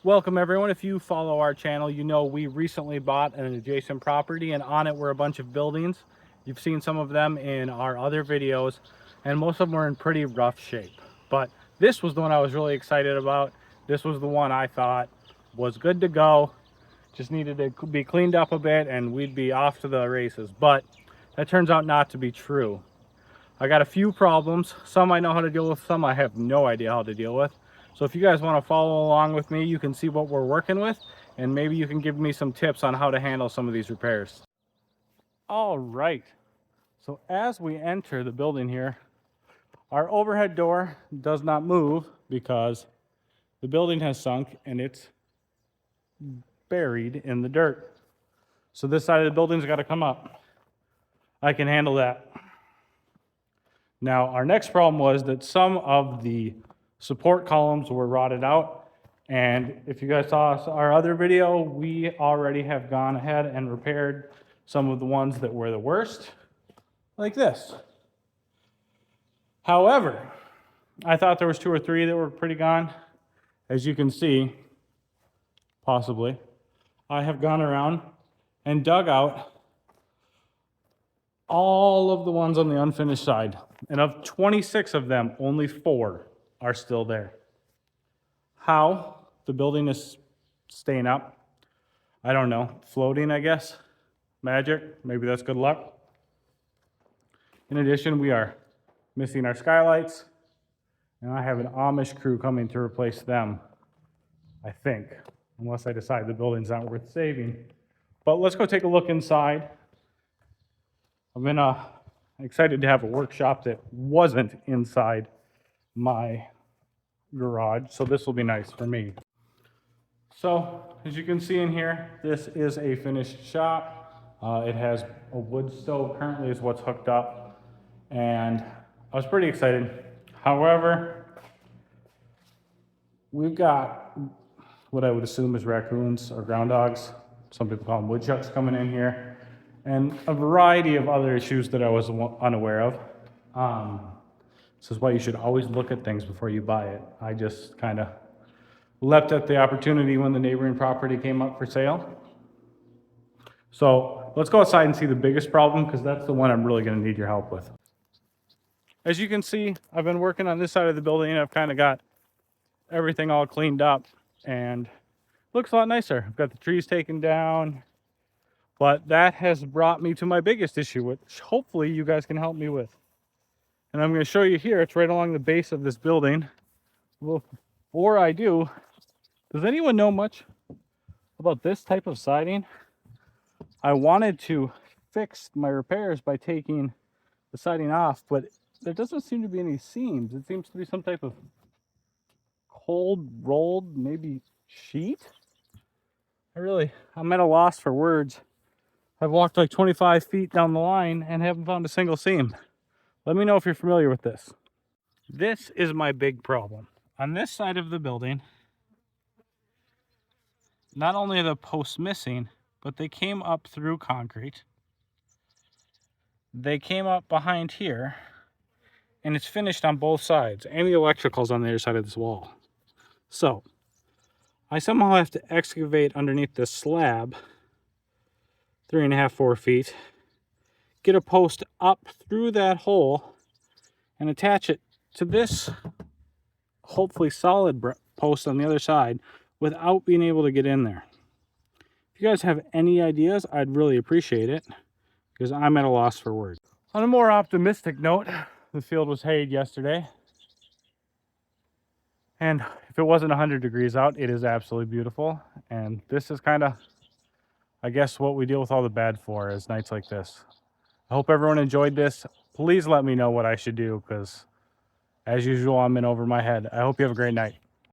Welcome everyone. If you follow our channel, you know we recently bought an adjacent property and on it were a bunch of buildings. You've seen some of them in our other videos and most of them were in pretty rough shape. But this was the one I was really excited about. This was the one I thought was good to go. Just needed to be cleaned up a bit and we'd be off to the races. But that turns out not to be true. I got a few problems. Some I know how to deal with, some I have no idea how to deal with. So if you guys want to follow along with me, you can see what we're working with and maybe you can give me some tips on how to handle some of these repairs. All right. So as we enter the building here, our overhead door does not move because the building has sunk and it's buried in the dirt. So this side of the building's got to come up. I can handle that. Now, our next problem was that some of the support columns were rotted out. And if you guys saw our other video, we already have gone ahead and repaired some of the ones that were the worst, like this. However, I thought there was 2 or 3 that were pretty gone. As you can see, possibly, I have gone around and dug out all of the ones on the unfinished side. And of 26 of them, only 4 are still there. How the building is staying up, I don't know. Floating, I guess. Magic, maybe that's good luck. In addition, we are missing our skylights, and I have an Amish crew coming to replace them, I think, unless I decide the building's not worth saving. But let's go take a look inside. I've been excited to have a workshop that wasn't inside my garage, so this will be nice for me. So, as you can see in here, this is a finished shop. It has a wood stove currently is what's hooked up, and I was pretty excited. However, we've got what I would assume is raccoons or ground dogs. Some people call them woodchucks coming in here, and a variety of other issues that I was unaware of. This is why you should always look at things before you buy it. I just kind of leapt at the opportunity when the neighboring property came up for sale. So let's go outside and see the biggest problem, because that's the one I'm really going to need your help with. As you can see, I've been working on this side of the building and I've kind of got everything all cleaned up and looks a lot nicer. I've got the trees taken down, but that has brought me to my biggest issue, which hopefully you guys can help me with. And I'm going to show you here. It's right along the base of this building. Well, before I do, does anyone know much about this type of siding? I wanted to fix my repairs by taking the siding off, but there doesn't seem to be any seams. It seems to be some type of cold rolled, maybe sheet. I'm at a loss for words. I've walked like 25 feet down the line and haven't found a single seam. Let me know if you're familiar with this. This is my big problem. On this side of the building, not only are the posts missing, but they came up through concrete. They came up behind here, and it's finished on both sides, and the electrical's on the other side of this wall. So, I somehow have to excavate underneath this slab, 3.5, 4 feet, get a post up through that hole, and attach it to this hopefully solid post on the other side without being able to get in there. If you guys have any ideas, I'd really appreciate it, because I'm at a loss for words. On a more optimistic note, the field was hayed yesterday, and if it wasn't 100 degrees out, it is absolutely beautiful. And this is kind of, I guess, what we deal with all the bad for, is nights like this. I hope everyone enjoyed this. Please let me know what I should do, because as usual, I'm in over my head. I hope you have a great night.